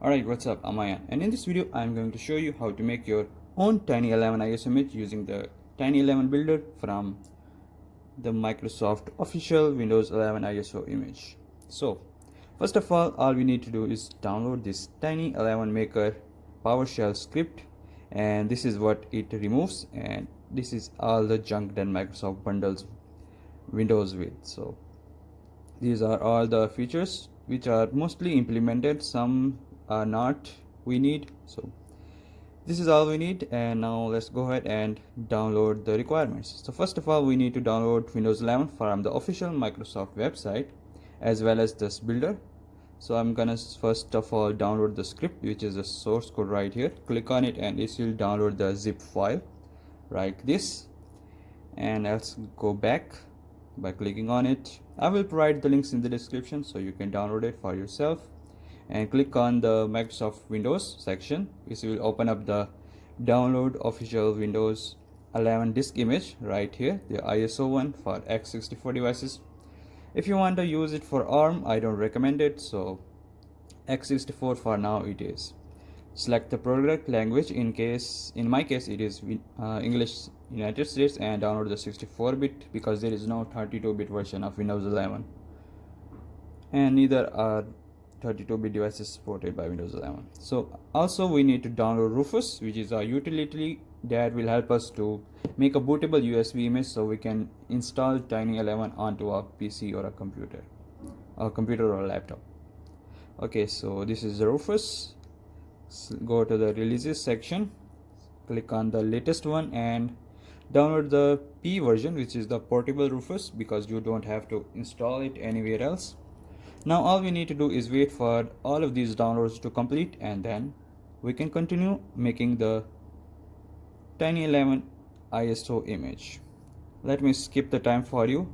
Alright, what's up? I'm Ayan, and in this video I'm going to show you how to make your own Tiny11 ISO image using the Tiny11 builder from the Microsoft official Windows 11 ISO image. So, first of all we need to do is download this Tiny11 Maker PowerShell script, and this is what it removes, and this is all the junk that Microsoft bundles Windows with. So, these are all the features which are mostly implemented, some are not we need. So this is all we need, and now let's go ahead and download the requirements. So first of all we need to download Windows 11 from the official Microsoft website as well as this builder. So I'm gonna first of all download the script, which is the source code right here. Click on it and it will download the zip file like this, and let's go back by clicking on it. I will provide the links in the description so you can download it for yourself, and click on the Microsoft Windows section, which will open up the download official Windows 11 disk image right here, the ISO one for x64 devices. If you want to use it for ARM, I don't recommend it, so x64 for now it is. Select the product language. In my case it is English United States, and download the 64-bit because there is no 32-bit version of Windows 11, and neither are 32-bit devices supported by Windows 11. So also we need to download Rufus, which is a utility that will help us to make a bootable USB image so we can install Tiny11 onto a PC or a computer or a laptop. Okay, so this is the Rufus. Go to the releases section, click on the latest one and download the P version, which is the portable Rufus, because you don't have to install it anywhere else. Now all we need to do is wait for all of these downloads to complete, and then we can continue making the Tiny11 ISO image. Let me skip the time for you.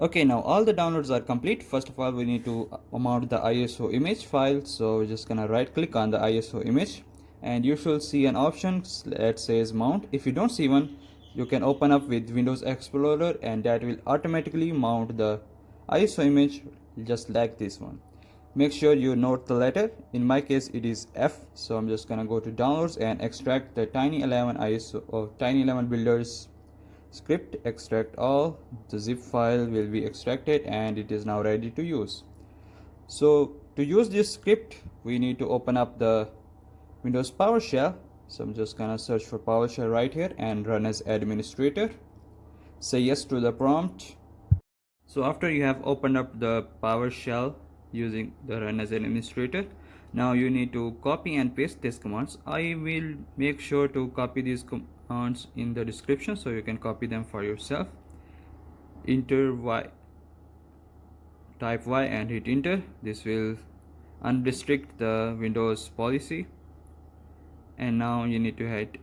Okay, now all the downloads are complete. First of all we need to mount the ISO image file, so we're just gonna right click on the ISO image and you should see an option that says mount. If you don't see one, you can open up with Windows Explorer and that will automatically mount the ISO image just like this one. Make sure you note the letter. In my case it is F, so I'm just gonna go to downloads and extract the Tiny11 ISO or Tiny11 builders script. Extract all. The zip file will be extracted and it is now ready to use. So to use this script we need to open up the Windows PowerShell. So I'm just gonna search for PowerShell right here and run as administrator. Say yes to the prompt. So after you have opened up the PowerShell using the run as an administrator, now you need to copy and paste these commands. I will make sure to copy these commands in the description so you can copy them for yourself. Enter Y, type Y and hit enter. This will unrestrict the Windows policy, and now you need to hit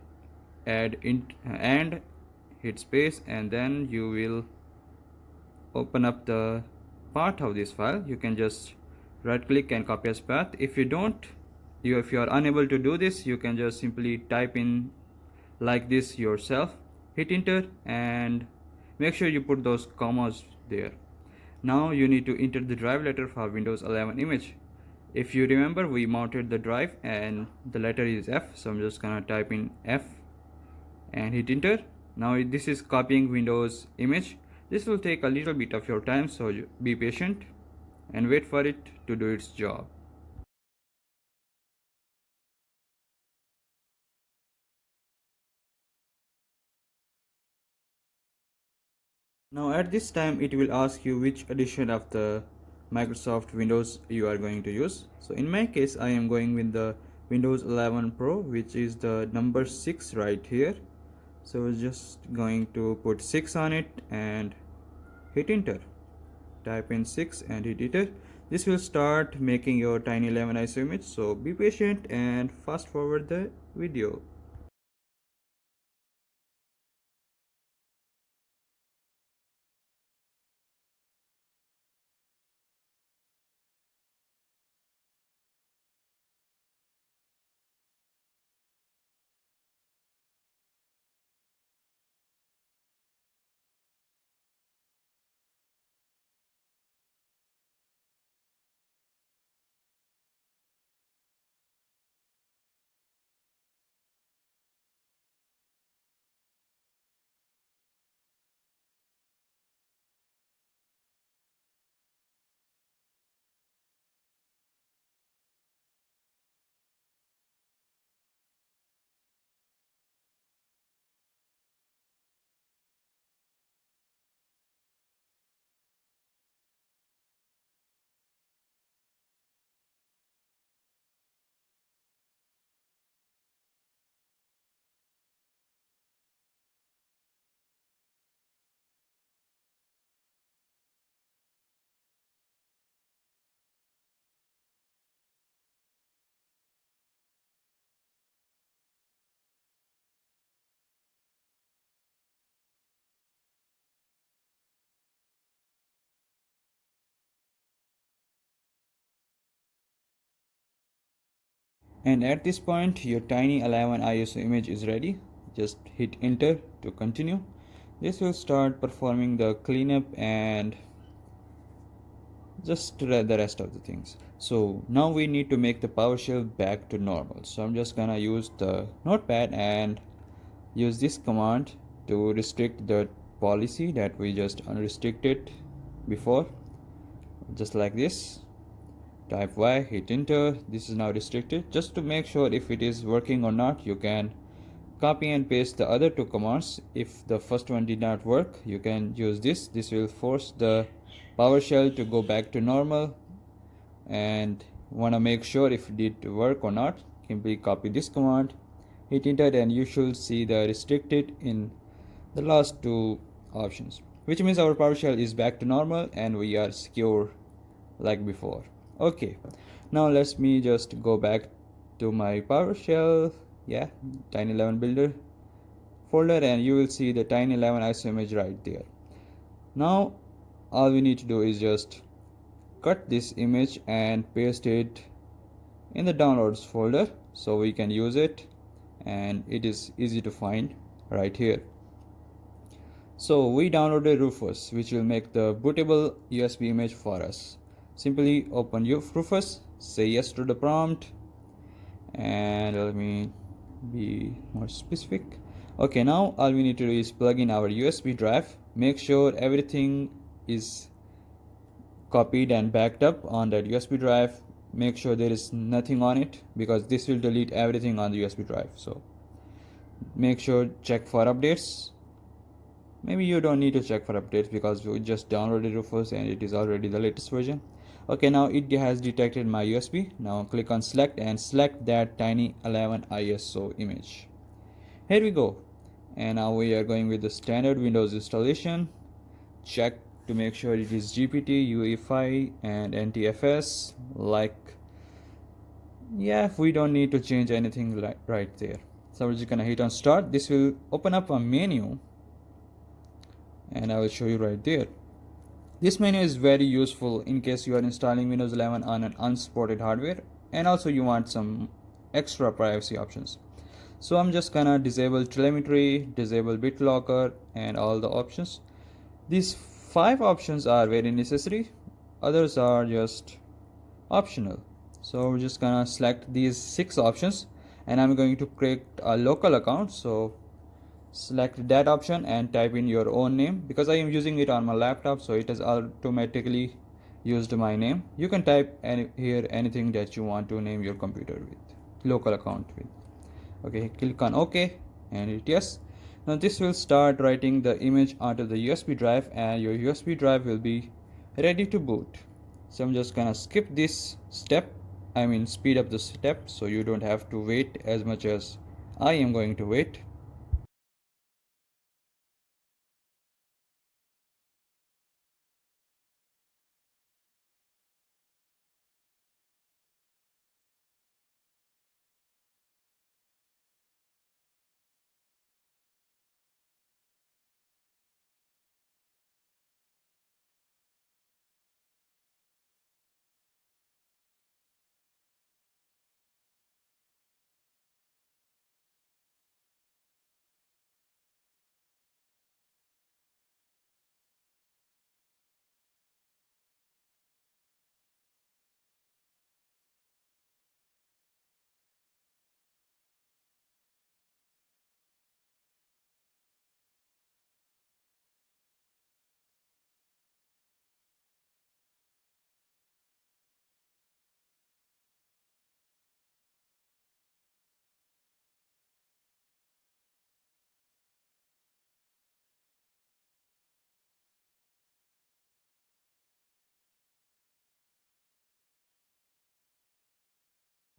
add int and hit space, and then you will open up the part of this file. You can just right click and copy as path. If you are unable to do this, you can just simply type in like this yourself, hit enter, and make sure you put those commas there. Now you need to enter the drive letter for Windows 11 image. If you remember, we mounted the drive and the letter is F, so I'm just gonna type in F and hit enter. Now this is copying Windows image. This will take a little bit of your time, so be patient and wait for it to do its job. Now at this time it will ask you which edition of the Microsoft Windows you are going to use. So in my case I am going with the Windows 11 Pro, which is the number 6 right here. So we're just going to put 6 on it and hit enter. Type in 6 and hit enter. This will start making your Tiny11 ISO image, so be patient and fast forward the video. And at this point your Tiny11 ISO image is ready. Just hit enter to continue. This will start performing the cleanup and just the rest of the things. So now we need to make the PowerShell back to normal. So I'm just gonna use the notepad and use this command to restrict the policy that we just unrestricted before, just like this. Type Y, hit enter. This is now restricted. Just to make sure if it is working or not, you can copy and paste the other two commands. If the first one did not work, you can use this. This will force the PowerShell to go back to normal, and want to make sure if it did work or not, simply copy this command, hit enter, and you should see the restricted in the last two options, which means our PowerShell is back to normal and we are secure like before. Okay, now let me just go back to my PowerShell, Tiny11 builder folder, and you will see the Tiny11 ISO image right there. Now all we need to do is just cut this image and paste it in the downloads folder so we can use it, and it is easy to find right here. So we downloaded Rufus, which will make the bootable USB image for us. Simply open your Rufus, say yes to the prompt, and let me be more specific. Okay, now all we need to do is plug in our USB drive. Make sure everything is copied and backed up on that USB drive. Make sure there is nothing on it, because this will delete everything on the USB drive. So make sure check for updates. Maybe you don't need to check for updates because we just downloaded Rufus and it is already the latest version. Okay, now it has detected my USB. Now click on select and select that Tiny11 ISO image. Here we go. And now we are going with the standard Windows installation. Check to make sure it is GPT, UEFI and NTFS. We don't need to change anything right there. So we're just gonna hit on start. This will open up a menu, and I will show you right there. This menu is very useful in case you are installing Windows 11 on an unsupported hardware, and also you want some extra privacy options. So I'm just gonna disable telemetry, disable BitLocker, and all the options. These 5 options are very necessary, others are just optional. So we're just gonna select these 6 options, and I'm going to create a local account. So select that option and type in your own name. Because I am using it on my laptop, so it has automatically used my name. You can type here anything that you want to name your computer with, local account with. Okay, click on OK and hit yes. Now this will start writing the image onto the USB drive, and your USB drive will be ready to boot. So I'm just gonna skip this step, speed up the step, so you don't have to wait as much as I am going to wait.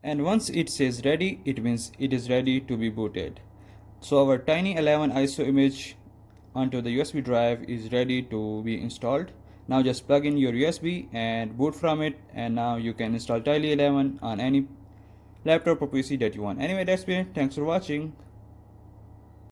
And once it says ready, it means it is ready to be booted. So our Tiny11 ISO image onto the USB drive is ready to be installed. Now just plug in your USB and boot from it, and now you can install Tiny11 on any laptop or PC that you want. Anyway, that's it. Thanks for watching.